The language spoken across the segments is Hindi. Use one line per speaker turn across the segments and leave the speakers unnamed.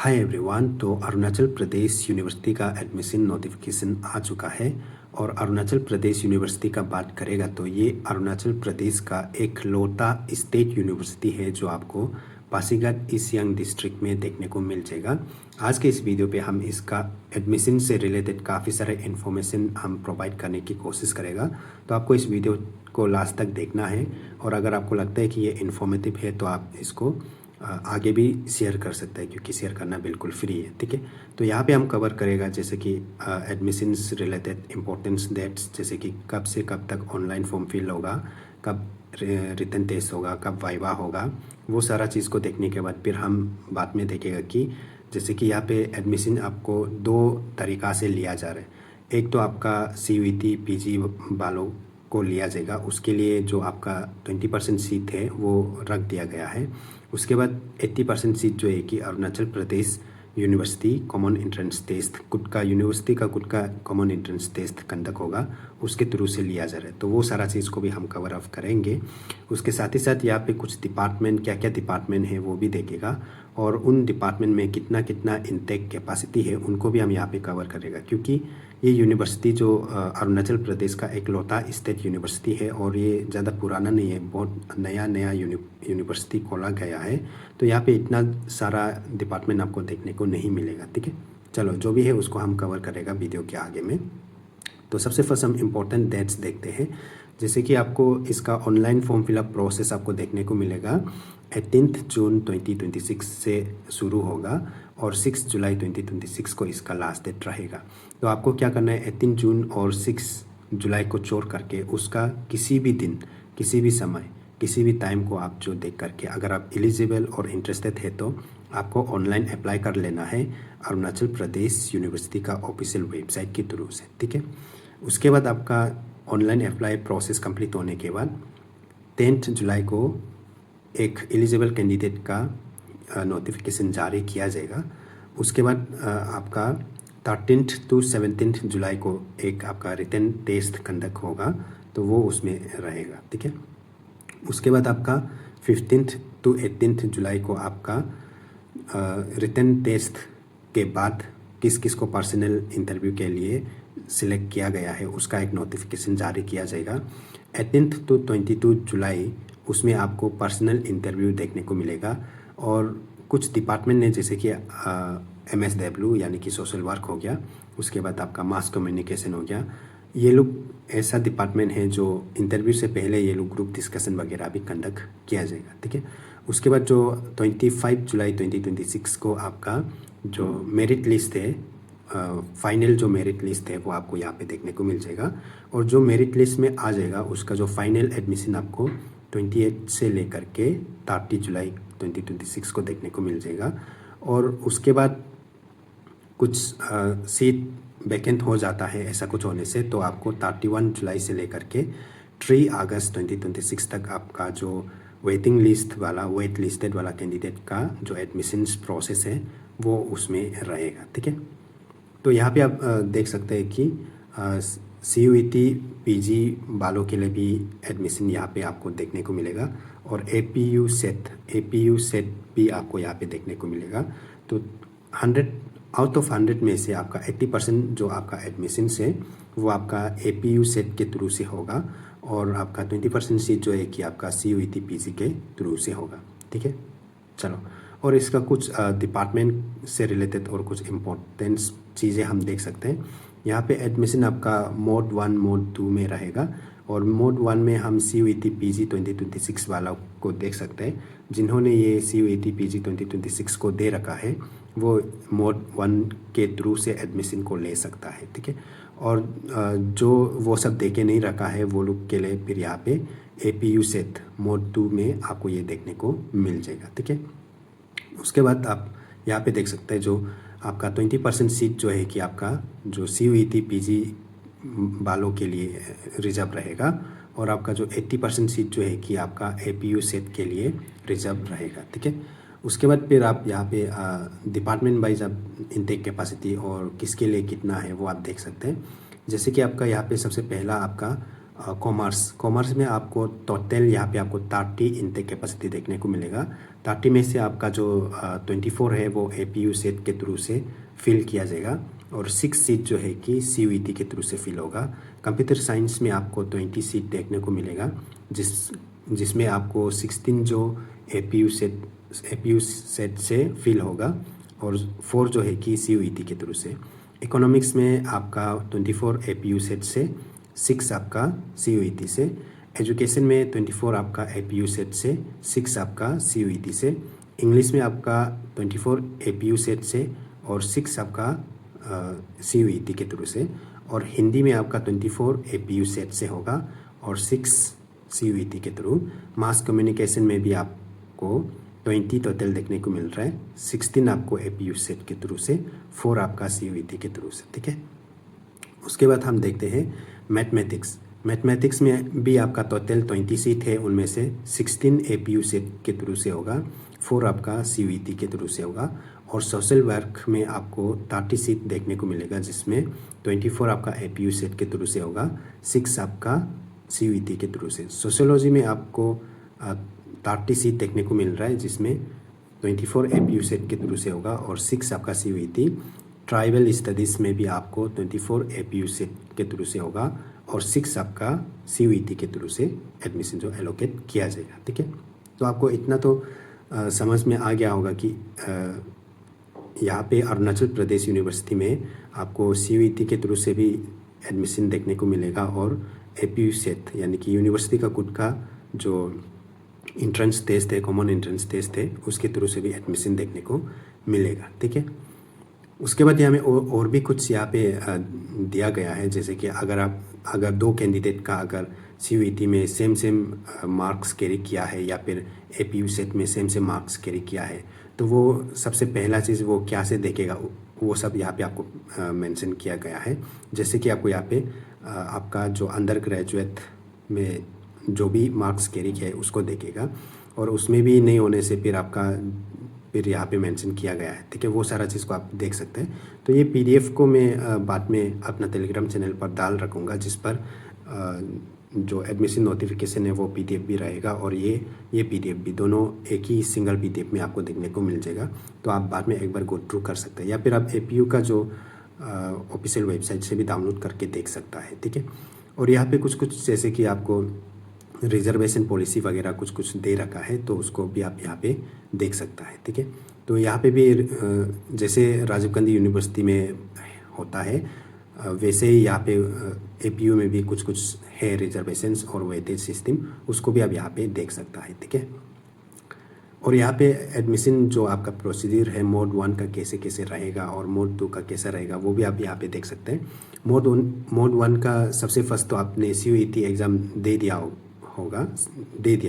Hi everyone. तो अरुणाचल प्रदेश यूनिवर्सिटी का एडमिशन नोटिफिकेशन आ चुका है और अरुणाचल प्रदेश यूनिवर्सिटी का बात करेगा तो ये अरुणाचल प्रदेश का एक लौता स्टेट यूनिवर्सिटी है जो आपको पासीघाट ईस्ट सियांग डिस्ट्रिक्ट में देखने को मिल जाएगा। आज के इस वीडियो पे हम इसका एडमिशन से रिलेटेड काफ़ी सारे इन्फॉर्मेशन हम प्रोवाइड करने की कोशिश करेगा। तो आपको इस वीडियो को लास्ट तक देखना है और अगर आपको लगता है कि ये इन्फॉर्मेटिव है तो आप इसको आगे भी शेयर कर सकते हैं क्योंकि शेयर करना बिल्कुल फ्री है। ठीक है, तो यहाँ पे हम कवर करेगा जैसे कि एडमिशन्स रिलेटेड इम्पोर्टेंस डेट्स, जैसे कि कब से कब तक ऑनलाइन फॉर्म फिल होगा, कब रिटन टेस्ट होगा, कब वाइवा होगा, वो सारा चीज़ को देखने के बाद फिर हम बाद में देखेगा कि जैसे कि यहाँ पे एडमिशन आपको दो तरीक़ा से लिया जा रहा है। एक तो आपका CUET PG वालों को लिया जाएगा, उसके लिए जो आपका 20% सीट है वो रख दिया गया है। उसके बाद 80% सीट जो है कि Arunachal Pradesh university common entrance test, खुद का यूनिवर्सिटी का खुद का कॉमन एंट्रेंस टेस्ट कंडक्ट होगा, उसके थ्रू से लिया जा रहा है। तो वो सारा चीज़ को भी हम कवर अप करेंगे। उसके साथ ही साथ यहाँ पे कुछ डिपार्टमेंट, क्या क्या डिपार्टमेंट है वो भी देखेगा और उन डिपार्टमेंट में कितना कितना इनटेक कैपेसिटी है उनको भी हम यहाँ पे कवर करेगा, क्योंकि ये यूनिवर्सिटी जो अरुणाचल प्रदेश का एक लौता स्टेट यूनिवर्सिटी है और ये ज़्यादा पुराना नहीं है, बहुत नया यूनिवर्सिटी खोला गया है। तो यहाँ पे इतना सारा डिपार्टमेंट आपको देखने को नहीं मिलेगा। ठीक है, चलो जो भी है उसको हम कवर करेगा वीडियो के आगे में। तो सबसे फर्स्ट हम इम्पोर्टेंट डेट्स देखते हैं। जैसे कि आपको इसका ऑनलाइन फॉर्म फिलअप प्रोसेस आपको देखने को मिलेगा 18 जून 2026 से शुरू होगा और 6 जुलाई 2026 को इसका लास्ट डेट रहेगा। तो आपको क्या करना है, 18 जून और 6 जुलाई को छोड़ करके उसका किसी भी दिन, किसी भी समय, किसी भी टाइम को आप जो देख करके अगर आप एलिजिबल और इंटरेस्टेड है तो आपको ऑनलाइन अप्लाई कर लेना है अरुणाचल प्रदेश यूनिवर्सिटी का ऑफिशियल वेबसाइट के थ्रू से। ठीक है, उसके बाद आपका ऑनलाइन अप्लाई प्रोसेस कंप्लीट होने के बाद 10 जुलाई को एक एलिजिबल कैंडिडेट का नोटिफिकेशन जारी किया जाएगा। उसके बाद आपका 13 to 17 जुलाई को एक आपका रिटन टेस्ट कंडक्ट होगा, तो वो उसमें रहेगा। ठीक है, उसके बाद आपका 15 to 18 जुलाई को आपका रिटन टेस्ट के बाद किस किस को पर्सनल इंटरव्यू के लिए सिलेक्ट किया गया है उसका एक नोटिफिकेशन जारी किया जाएगा। 18 to 22 जुलाई उसमें आपको पर्सनल इंटरव्यू देखने को मिलेगा और कुछ डिपार्टमेंट ने जैसे कि MSW यानी कि सोशल वर्क हो गया, उसके बाद आपका मास कम्युनिकेशन हो गया, ये लोग ऐसा डिपार्टमेंट है जो इंटरव्यू से पहले ये लोग ग्रुप डिस्कशन वगैरह भी कंडक्ट किया जाएगा। ठीक है, उसके बाद जो 25 जुलाई 2026 को आपका जो मेरिट लिस्ट है, फाइनल जो मेरिट लिस्ट है वो आपको यहाँ पे देखने को मिल जाएगा और जो मेरिट लिस्ट में आ जाएगा उसका जो फाइनल एडमिशन आपको 28 से लेकर के 30 जुलाई 2026 को देखने को मिल जाएगा। और उसके बाद कुछ सीट वैकेंट हो जाता है, ऐसा कुछ होने से तो आपको 31 जुलाई से लेकर के 3 अगस्त 2026 तक आपका जो वेटिंग लिस्ट वाला, वेट लिस्टेड वाला कैंडिडेट का जो एडमिशन प्रोसेस है वो उसमें रहेगा। ठीक है, तो यहाँ पे आप देख सकते हैं कि CUET PG वालों के लिए भी एडमिशन यहाँ पे आपको देखने को मिलेगा और APU सेट भी आपको यहाँ पे देखने को मिलेगा। तो 100 आउट ऑफ 100 में से आपका 80% जो आपका एडमिशन है वो आपका APU सेट के थ्रू से होगा और आपका 20% सीट जो है कि आपका CUET PG के थ्रू से होगा। ठीक है, चलो, और इसका कुछ डिपार्टमेंट से रिलेटेड और कुछ इम्पोर्टेंट चीज़ें हम देख सकते हैं। यहाँ पे एडमिशन आपका मोड 1 मोड 2 में रहेगा और मोड 1 में हम CUET PG 2026 वाला को देख सकते हैं। जिन्होंने ये CUET PG 2026 को दे रखा है वो मोड 1 के थ्रू से एडमिशन को ले सकता है। ठीक है, और जो वो सब दे के नहीं रखा है वो लोग के लिए फिर यहाँ पे APU सेट मोड 2 में आपको ये देखने को मिल जाएगा। ठीक है, उसके बाद आप यहाँ पे देख सकते हैं जो आपका 20% सीट जो है कि आपका जो CUET PG वालों के लिए रिजर्व रहेगा और आपका जो 80% सीट जो है कि आपका APU सेट के लिए रिजर्व रहेगा। ठीक है, उसके बाद फिर आप यहाँ पे डिपार्टमेंट वाइज आप इनटेक कैपेसिटी और किसके लिए कितना है वो आप देख सकते हैं। जैसे कि आपका यहाँ पे सबसे पहला आपका कॉमर्स में आपको टोटल यहाँ पे आपको 30 इनटेक कैपेसिटी देखने को मिलेगा। 30 में से आपका जो 24 है वो APU सेट के थ्रू से फिल किया जाएगा और 6 सीट जो है कि CUET के थ्रू से फिल होगा। कंप्यूटर साइंस में आपको 20 सीट देखने को मिलेगा जिसमें आपको 16 जो APU सेट से फिल होगा और 4 जो है कि CUET के थ्रू से। इकोनॉमिक्स में आपका 24 APU सेट से 6 आपका CUET से। एजुकेशन में 24 आपका APU सेट से 6 आपका CUET से। इंग्लिश में आपका 24 APU सेट से और 6 आपका CUET के थ्रू से। और हिंदी में आपका 24 APU सेट से होगा और 6 CUET के थ्रू। मास कम्युनिकेशन में भी आपको 20 टोटल देखने को मिल रहा है। 16 आपको APU सेट के थ्रू से, 4 आपका CUET के थ्रू से, ठीक है। उसके बाद हम देखते हैं मैथमेटिक्स में भी आपका टोटल 20 सीट है, उनमें से 16 APU सेट के थ्रू से होगा, 4 आपका CUET के थ्रू से होगा। और सोशल वर्क में आपको 30 सीट देखने को मिलेगा जिसमें 24 आपका APU सेट के थ्रू से होगा, 6 आपका CUET के थ्रू से। सोशियोलॉजी में आपको 30 सीट देखने को मिल रहा है जिसमें 24 APU सेट के थ्रू से होगा और 6 आपका CUET। ट्राइबल स्टडीज़ में भी आपको 24 APU सेट के थ्रू से होगा और 6 आपका CUET के थ्रू से एडमिशन जो एलोकेट किया जाएगा, ठीक है। तो आपको इतना तो समझ में आ गया होगा कि यहाँ पे अरुणाचल प्रदेश यूनिवर्सिटी में आपको CUET के थ्रू से भी एडमिशन देखने को मिलेगा और APU सेट यानी कि यूनिवर्सिटी का खुद का जो इंट्रेंस टेस्ट है, कॉमन इंट्रेंस टेस्ट है, उसके थ्रू से भी एडमिशन देखने को मिलेगा, ठीक है। उसके बाद यहाँ में और भी कुछ यहाँ पे दिया गया है, जैसे कि अगर 2 कैंडिडेट का अगर CUET में सेम मार्क्स कैरी किया है या फिर APU सेट में सेम मार्क्स कैरी किया है तो वो सबसे पहला चीज़ वो क्या से देखेगा वो सब यहाँ पे आपको मेंशन किया गया है। जैसे कि आपको यहाँ पे आपका जो अंडर ग्रेजुएट में जो भी मार्क्स कैरी किया है उसको देखेगा और उसमें भी नहीं होने से फिर यहाँ पे मेंशन किया गया है, ठीक है। वो सारा चीज़ को आप देख सकते हैं। तो ये PDF को मैं बाद में अपना टेलीग्राम चैनल पर डाल रखूँगा जिस पर जो एडमिशन नोटिफिकेशन है वो PDF भी रहेगा और ये PDF भी दोनों एक ही सिंगल PDF में आपको देखने को मिल जाएगा। तो आप बाद में एक बार गो थ्रू कर सकते हैं या फिर आप APU का जो ऑफिशियल वेबसाइट से भी डाउनलोड करके देख सकता है, ठीक है। और यहाँ पे कुछ जैसे कि आपको रिजर्वेशन पॉलिसी वगैरह कुछ दे रखा है तो उसको भी आप यहाँ पे देख सकता है, ठीक है। तो यहाँ पे भी जैसे राजीव गांधी यूनिवर्सिटी में होता है वैसे ही यहाँ पे APU में भी कुछ है रिजर्वेशंस और वेटेज सिस्टम, उसको भी आप यहाँ पे देख सकता है, ठीक है। और यहाँ पे एडमिशन जो आपका प्रोसीजर है मोड 1 का कैसे रहेगा और मोड 2 का कैसा रहेगा वो भी आप यहाँ पे देख सकते हैं। मोड 1 का सबसे फर्स्ट तो आपने CUET एग्ज़ाम दे दिया,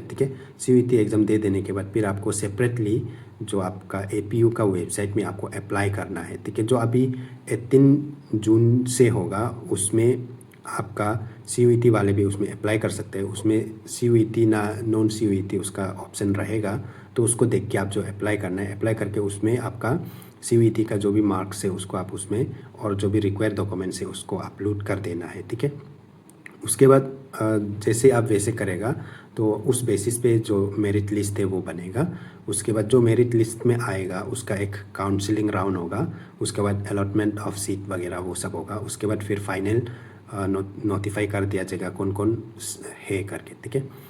ठीक है। CUET एग्ज़ाम दे देने के बाद फिर आपको सेपरेटली जो आपका APU का वेबसाइट में आपको अप्लाई करना है, ठीक है। जो अभी 18 जून से होगा उसमें आपका CUET वाले भी उसमें अप्लाई कर सकते हैं। उसमें CUET ना नॉन CUET उसका ऑप्शन रहेगा तो उसको देख के आप जो अप्लाई करना है अप्लाई करके उसमें आपका CUET का जो भी मार्क्स है उसको आप उसमें और जो भी रिक्वायर्ड डॉक्यूमेंट्स है उसको अपलोड कर देना है, ठीक है। उसके बाद जैसे आप वैसे करेगा तो उस बेसिस पे जो मेरिट लिस्ट है वो बनेगा। उसके बाद जो मेरिट लिस्ट में आएगा उसका एक काउंसलिंग राउंड होगा, उसके बाद अलॉटमेंट ऑफ सीट वगैरह वो सब होगा। उसके बाद फिर फाइनल नोटिफाई कर दिया जाएगा कौन है करके, ठीक है।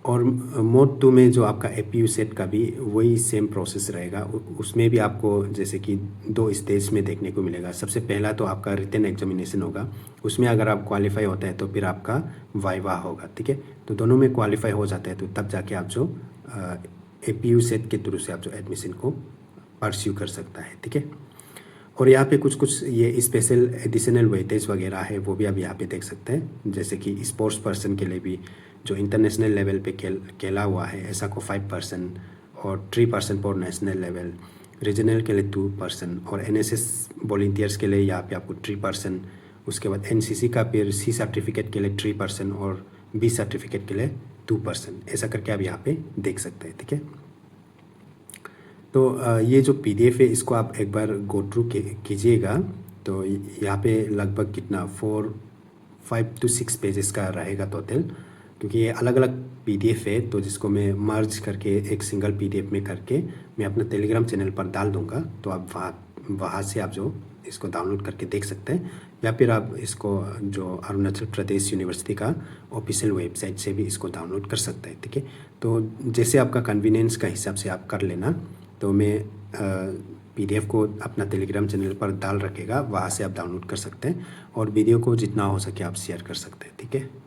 और मोड 2 में जो आपका APU सेट का भी वही सेम प्रोसेस रहेगा। उसमें भी आपको जैसे कि 2 स्टेज में देखने को मिलेगा। सबसे पहला तो आपका रिटन एग्जामिनेशन होगा, उसमें अगर आप क्वालिफाई होता है तो फिर आपका वाइवा होगा, ठीक है। तो दोनों में क्वालिफाई हो जाता है तो तब जाके आप जो APU सेट के थ्रू से आप जो एडमिशन को परस्यू कर सकता है, ठीक है। और यहाँ पे कुछ ये स्पेशल एडिशनल वेटेज वगैरह है वो भी आप यहाँ पे देख सकते हैं। जैसे कि स्पोर्ट्स पर्सन के लिए भी जो इंटरनेशनल लेवल पे खेला हुआ है ऐसा को 5% और 3% फॉर नेशनल लेवल, रीजनल के लिए 2% और NSS वॉलंटियर्स के लिए यहाँ पे आपको 3%। उसके बाद NCC का फिर C सर्टिफिकेट के लिए 3% और B सर्टिफिकेट के लिए 2%, ऐसा करके आप यहाँ पे देख सकते हैं, ठीक है। तो ये जो PDF है इसको आप एक बार गो थ्रू कीजिएगा। तो यहाँ पे लगभग कितना 5 to 6 पेजेस का रहेगा टोटल, क्योंकि ये अलग अलग PDF है, तो जिसको मैं मर्ज करके एक सिंगल PDF में करके मैं अपना टेलीग्राम चैनल पर डाल दूंगा। तो आप वहाँ से आप जो इसको डाउनलोड करके देख सकते हैं, या फिर आप इसको जो अरुणाचल प्रदेश यूनिवर्सिटी का ऑफिशियल वेबसाइट से भी इसको डाउनलोड कर सकते हैं। ठीक है, तो जैसे आपका कन्वीनियंस का हिसाब से आप कर लेना। तो मैं PDF को अपना टेलीग्राम चैनल पर डाल रखेगा, वहाँ से आप डाउनलोड कर सकते हैं, और वीडियो को जितना हो सके आप शेयर कर सकते हैं। ठीक है।